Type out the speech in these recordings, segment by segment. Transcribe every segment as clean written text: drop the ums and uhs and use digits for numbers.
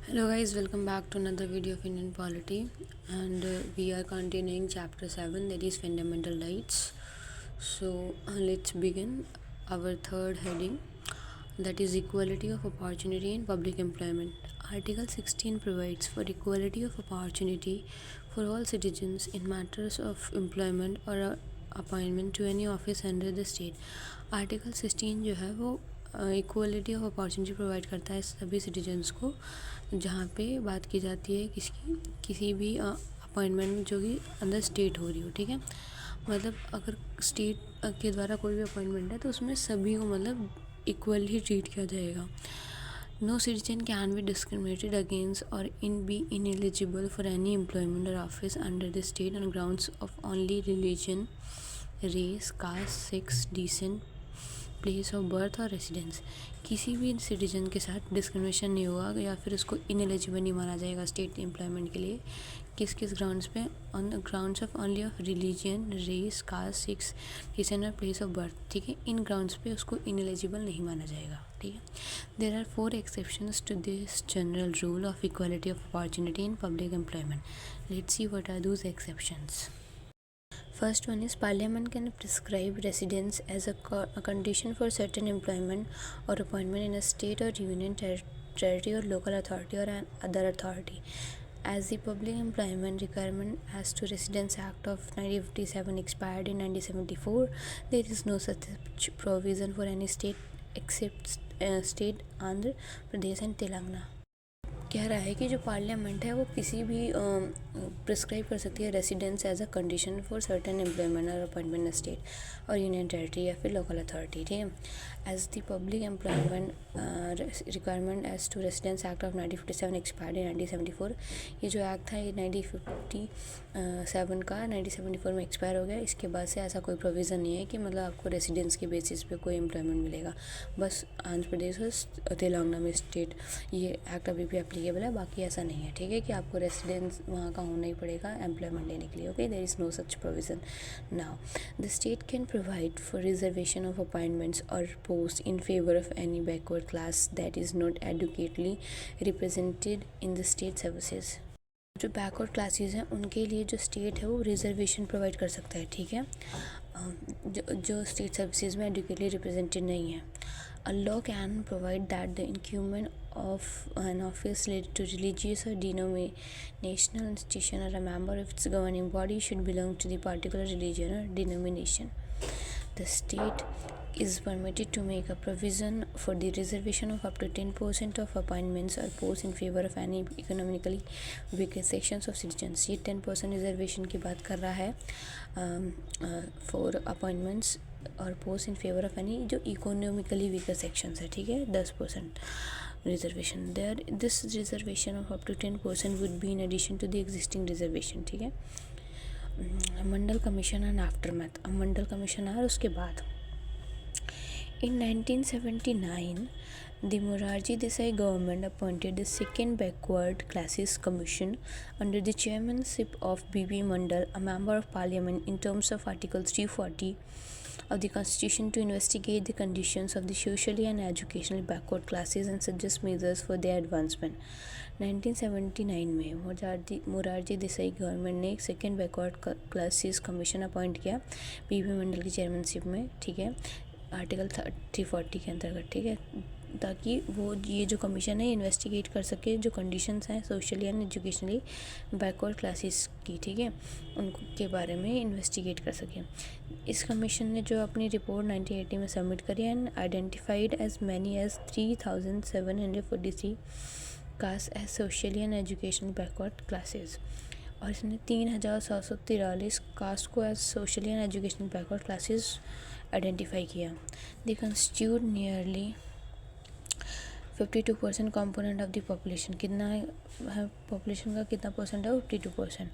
Hello guys, welcome back to another video of Indian polity, and we are continuing chapter 7, that is fundamental rights. So let's begin our third heading, that is equality of opportunity in public employment. Article 16 provides for equality of opportunity for all citizens in matters of employment or appointment to any office under the state. Article 16 जो है वो equality of opportunity provide करता है सभी citizens को, जहाँ पे बात की जाती है किसी भी अपॉइंटमेंट जो कि अंदर स्टेट हो रही हो। ठीक है, मतलब अगर स्टेट के द्वारा कोई भी अपॉइंटमेंट है तो उसमें सभी को मतलब इक्वल ही ट्रीट किया जाएगा। No citizen can be discriminated against or be ineligible for any employment or office under the state on grounds of only religion, race, caste, sex, descent, place of birth or residence. किसी भी citizen के साथ discrimination नहीं होगा या फिर उसको ineligible नहीं माना जाएगा स्टेट एम्प्लॉयमेंट के लिए। किस ग्राउंड्स पे? On the grounds of only of religion, race, caste, sex, descent और प्लेस ऑफ बर्थ। ठीक है, इन ग्राउंड्स पे उसको इनएलिजिबल नहीं माना जाएगा। ठीक है, there are 4 exceptions to this general rule of equality of opportunity in public employment. Let's see what are those exceptions. First one is Parliament can prescribe residence as a condition for certain employment or appointment in a state or union territory or local authority or an other authority. As the Public Employment Requirement as to Residence Act of 1957 expired in 1974, there is no such provision for any state except state Andhra Pradesh and Telangana. कह रहा है कि जो parliament है वो किसी भी prescribe कर सकती है residence as a condition for certain employment or appointment state or union territory या फिर लोकल अथॉरिटी। ठीक है, as the public employment requirement as to residence act of 1957 expired in 1974। ये जो एक्ट था ये 1957 का 1974 में एक्सपायर हो गया। इसके बाद से ऐसा कोई प्रोविज़न नहीं है कि मतलब आपको रेसिडेंस के बेसिस पे कोई एम्प्लॉयमेंट मिलेगा। बस आंध्र प्रदेश और तेलंगाना में स्टेट ये एक्ट अभी भी एप्लीकेबल है, बाकी ऐसा नहीं है। ठीक है, कि आपको रेसिडेंस वहाँ का होना ही पड़ेगा एम्प्लॉयमेंट लेने के लिए। Okay, there is no such provision now. The state can provide for reservation of appointments और post in favour of any backward class that is not adequately represented in the state services. जो backward classes हैं उनके लिए जो state है वो reservation provide कर सकता है। ठीक है, जो स्टेट सर्विसेज में एडुकेटली रिप्रेजेंटेड नहीं है। A law can provide that the incumbent of an office related to religious or denominational institution or a member of its governing body should belong to the particular religion or denomination. The state is permitted to make a provision for the reservation of up to 10% of appointments or posts in favor of any economically weaker sections of citizens. ये 10% reservation की बात कर रहा है for appointments और post in favour of any जो economically weaker sections है। ठीक है, 10% reservation there. This reservation of up to 10% would be in addition to the existing reservation. ठीक है, मंडल कमीशन एंड आफ्टरमैथ। अब मंडल कमीशन आया उसके बाद in 1979 the Morarji Desai government appointed the second backward classes commission under the chairmanship of B.B. Mandal, a member of parliament, in terms of article 340 of the constitution to investigate the conditions of the socially and educationally backward classes and suggest measures for their advancement. 1979 में Morarji Desai government ने एक second backward classes commission appoint किया PB Mandal की chairmanship में। ठीक है, article 340 के अंतर्गत। ठीक है, ताकि वो ये जो कमीशन है इन्वेस्टिगेट कर सके जो कंडीशंस हैं socially and educationally backward classes की। ठीक है, उनके बारे में इन्वेस्टिगेट कर सके। इस कमीशन ने जो अपनी रिपोर्ट 1980 में सबमिट करी and identified as many as 3743 caste as socially and educational backward classes, और इसने 3743 कास्ट को as socially and educational backward classes identify किया। They constitute nearly 52% component of the population. कितना है पॉपुलेशन का, कितना परसेंट है? 52%,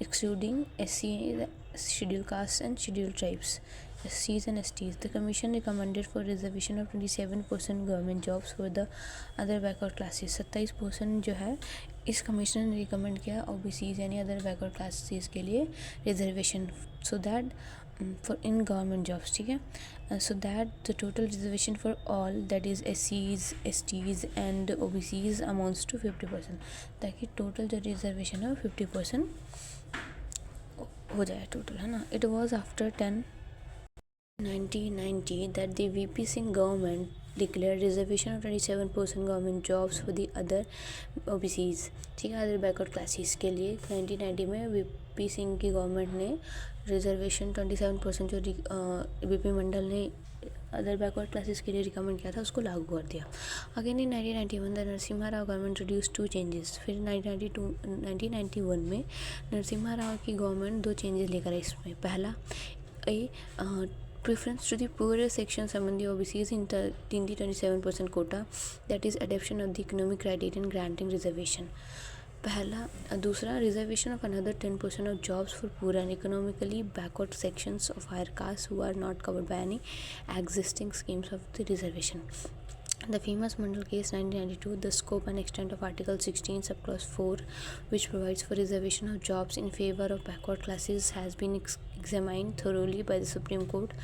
excluding SC, schedule caste and schedule tribes, SCs and STs. The commission recommended for reservation of 27% government jobs for the other backward classes. 27% जो है इस commission ने recommend किया OBCs यानी अदर बैकवर्ड क्लासेस के लिए reservation, so that for in government jobs, ठीक है. So that the total reservation for all, that is SCs, STs and OBCs amounts to 50%, ताकि total जो reservation है 50% हो जाए total, है ना. It was after 1990 that the VP Singh government declared reservation of 27% government jobs for the other OBCs, ठीक है, other backward classes के लिए. 1990 में वीपी सिंह की गवर्नमेंट ने रिजर्वेशन 27% जो वीपी मंडल ने अदर बैकवर्ड क्लासेस के लिए रिकमेंड किया था उसको लागू कर दिया. Again in 1991 the Narasimha Rao government introduce 2 changes. फिर 1991 में नरसिम्हा राव की गवर्नमेंट 2 चेंजेस लेकर आई. इसमें पहला preference to the poorer sections among the OBCs in the 27% quota, that is adoption of the economic criterion granting reservation. पहला. दूसरा, reservation of another 10% of jobs for poor and economically backward sections of higher castes who are not covered by any existing schemes of the reservation. The famous Mandal case 1992, the scope and extent of Article 16 subclause 4, which provides for reservation of jobs in favor of backward classes, has been examined thoroughly by the Supreme Court.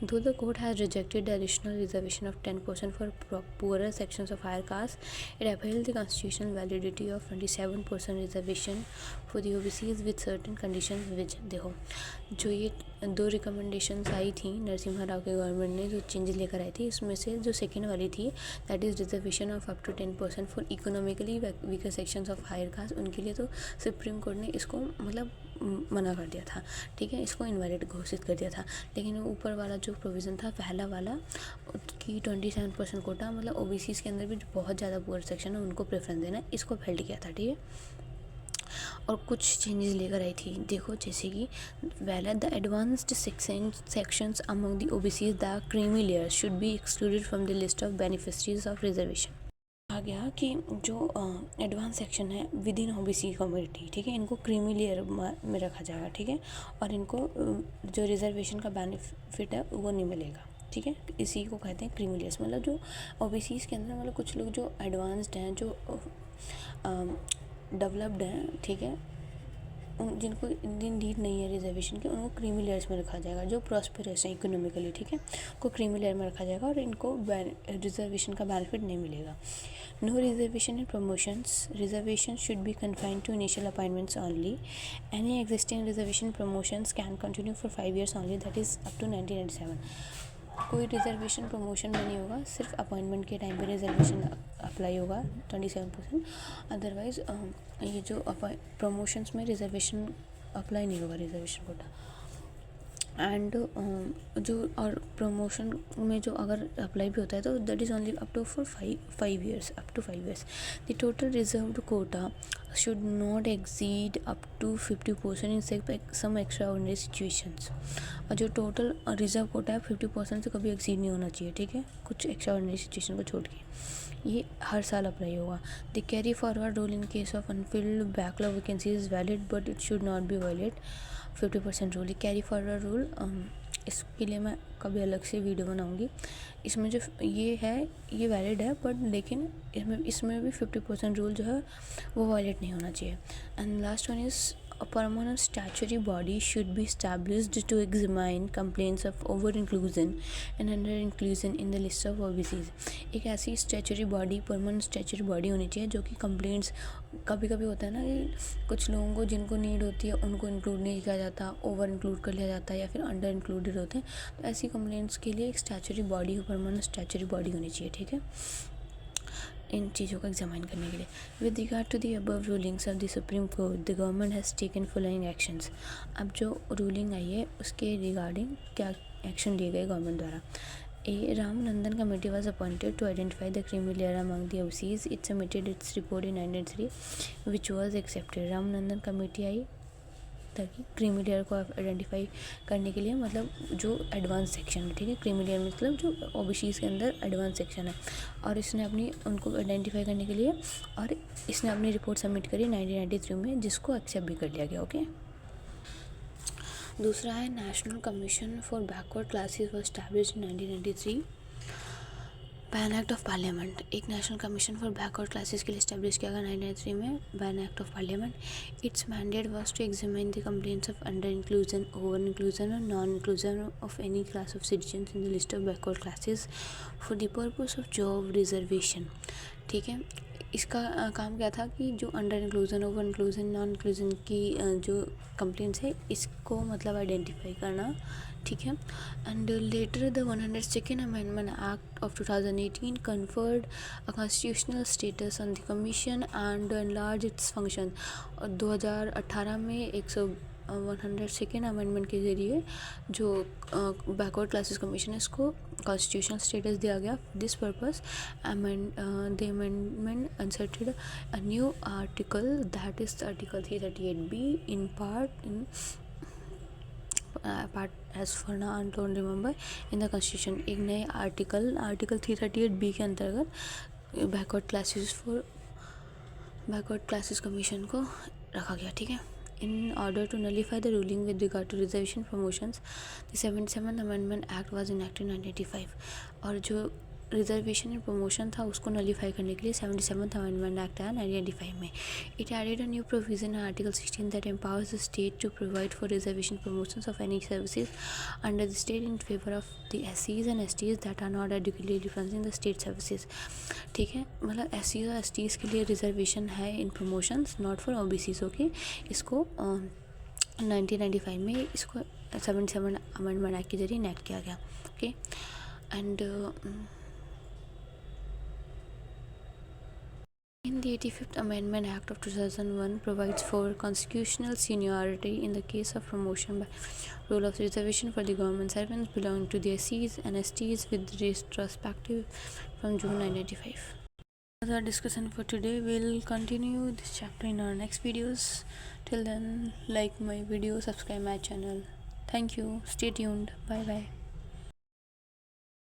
Though the court has rejected the additional reservation of 10% for poorer sections of higher caste, it upheld the constitutional validity of 27% reservation for the OBCs with certain conditions. which देखो जो ये 2 recommendations आई थी नरसिम्हा राव के government ने जो changes लेकर आई थी, इसमें से जो सेकेंड वाली थी, that is reservation of up to 10% for economically weaker sections of higher caste, उनके लिए तो सुप्रीम कोर्ट ने इसको मतलब मना कर दिया था, ठीक है, इसको इनवैलिड घोषित कर दिया था. लेकिन ऊपर वाला जो प्रोविज़न था पहला वाला कि 27% कोटा, मतलब ओबीसीज के अंदर भी बहुत ज़्यादा पुअर सेक्शन है उनको प्रेफरेंस देना, इसको हेल्ड किया था, ठीक है. और कुछ चेंजेस लेकर आई थी, देखो जैसे कि पहला, the advanced sections among the OBCs, the creamy layers should be excluded from the list of beneficiaries of reservation. आ गया कि जो एडवांस सेक्शन है विद इन ओबीसी कम्युनिटी, ठीक है, इनको क्रीमी लेयर में रखा जाएगा, ठीक है, और इनको जो रिजर्वेशन का बेनिफिट है वो नहीं मिलेगा, ठीक है. इसी को कहते हैं क्रीमी लेयर्स. मतलब जो ओबीसीज के अंदर मतलब कुछ लोग जो एडवांस्ड हैं, जो डेवलप्ड हैं, ठीक है, उन जिनको नीड नहीं है रिजर्वेशन की, उनको क्रीमी लेयर्स में रखा जाएगा. जो प्रॉस्पेरस है इकोनॉमिकली, ठीक है, को क्रीमी लेयर में रखा जाएगा और इनको रिजर्वेशन का बेनिफिट नहीं मिलेगा. No reservation in promotions. Reservation should be confined to initial appointments only. Any existing reservation promotions can continue for 5 years only, that is up to 1997. कोई रिजर्वेशन प्रमोशन में नहीं होगा, सिर्फ अपॉइंटमेंट के टाइम पे रिजर्वेशन अप्लाई होगा 27%. Otherwise ये जो प्रमोशंस में रिजर्वेशन अप्लाई नहीं होगा, रिजर्वेशन कोटा. एंड जो और प्रमोशन में जो अगर अप्लाई भी होता है तो that is only up to for 5 years, up to 5 years. The total reserved quota should not exceed up to 50% in some extraordinary situations. और जो टोटल रिजर्व कोटा है 50% से कभी एक्सीड नहीं होना चाहिए, ठीक है, कुछ एक्स्ट्रा ऑर्डिनरी सिचुएशन को छोड़ के. ये हर साल अप्लाई होगा. The carry forward rule in case of unfilled backlog vacancy is valid but it should not be violate 50% rule. Carry forward rule, इसके लिए मैं कभी अलग से वीडियो बनाऊंगी. इसमें जो ये है ये वैलिड है, बट लेकिन इसमें भी 50% रूल जो है वो वायलेट नहीं होना चाहिए. And last one is a permanent statutory body should be established to examine complaints of over inclusion and under inclusion in the list of OBCs. एक ऐसी statutory body, permanent statutory body होनी चाहिए जो कि complaints, कभी कभी होता है ना कि कुछ लोगों को जिनको नीड होती है उनको इंक्लूड नहीं किया जाता, ओवर इंक्लूड कर लिया जाता है या फिर अंडर इंक्लूडेड होते हैं. तो ऐसी कंप्लेंट्स के लिए एक statutory body, permanent statutory body होनी चाहिए, ठीक है, इन चीज़ों को एग्जामिन करने के लिए. With regard to the above rulings of the supreme court, the government has taken following actions. अब जो रूलिंग आई है उसके रिगार्डिंग क्या एक्शन लिए गए गवर्नमेंट द्वारा. A. Ramanandan committee was appointed to identify the creamy layer among the OBCs. It submitted its report in 1993, which was accepted. Ramanandan committee आई ताकि creamy layer को आइडेंटिफाई करने के लिए, मतलब जो एडवांस सेक्शन है, ठीक है, क्रीमी लेयर मतलब जो ओबीसीज के अंदर एडवांस सेक्शन है, और इसने अपनी उनको आइडेंटिफाई करने के लिए और इसने अपनी रिपोर्ट सबमिट करी 1993 में, जिसको एक्सेप्ट भी कर लिया गया. ओके. दूसरा है national commission for backward classes was established in 1993. By an act of parliament, एक national commission for backward classes के लिए इस्टेब्लिश किया गया 1993 में, by an act of parliament. Its mandate was to examine the complaints of under inclusion, over inclusion or non inclusion of any class of citizens in the list of backward classes for the purpose of job reservation. ठीक है, इसका काम क्या था कि जो under inclusion, over inclusion, non inclusion की जो कंप्लेंट्स है इसको मतलब आइडेंटिफाई करना। ठीक है, and later the 102nd amendment act of 2018 conferred a constitutional status on the commission and enlarged its function। और 2018 में 102nd अमेंडमेंट के ज़रिए जो बैकवर्ड क्लासेस कमीशन है इसको कॉन्स्टिट्यूशनल स्टेटस दिया गया। This purpose the amendment inserted a new article that is article 338B in part as for now I don't remember in the constitution. एक नए आर्टिकल 338B के अंतर्गत बैकवर्ड क्लासेस कमीशन को रखा गया। ठीक है, in order to nullify the ruling with regard to reservation promotions, the 77th Amendment Act was enacted in 1985। और जो रिजर्वेशन एंड प्रमोशन था उसको नलीफाई करने के लिए 77th अमेंडमेंट एक्ट आया 1985 में। It added a new provision article 16 that empowers the state to provide for reservation promotions of any services under the state in favour of the SCs and STs that are not adequately difference the state services. ठीक है, मतलब SCs और STs के लिए reservation है in promotions, not for OBCs। Okay, इसको 1995 में इसको 77 अमेंडमेंट एक्ट के जरिए इनेक्ट किया गया। Okay, and in the 85th Amendment Act of 2001 provides for constitutional seniority in the case of promotion by rule of reservation for the government servants belonging to the SCs and STs with retrospective from June 1995. That's our discussion for today. We'll continue this chapter in our next videos. Till then, like my video, subscribe my channel. Thank you. Stay tuned. Bye bye.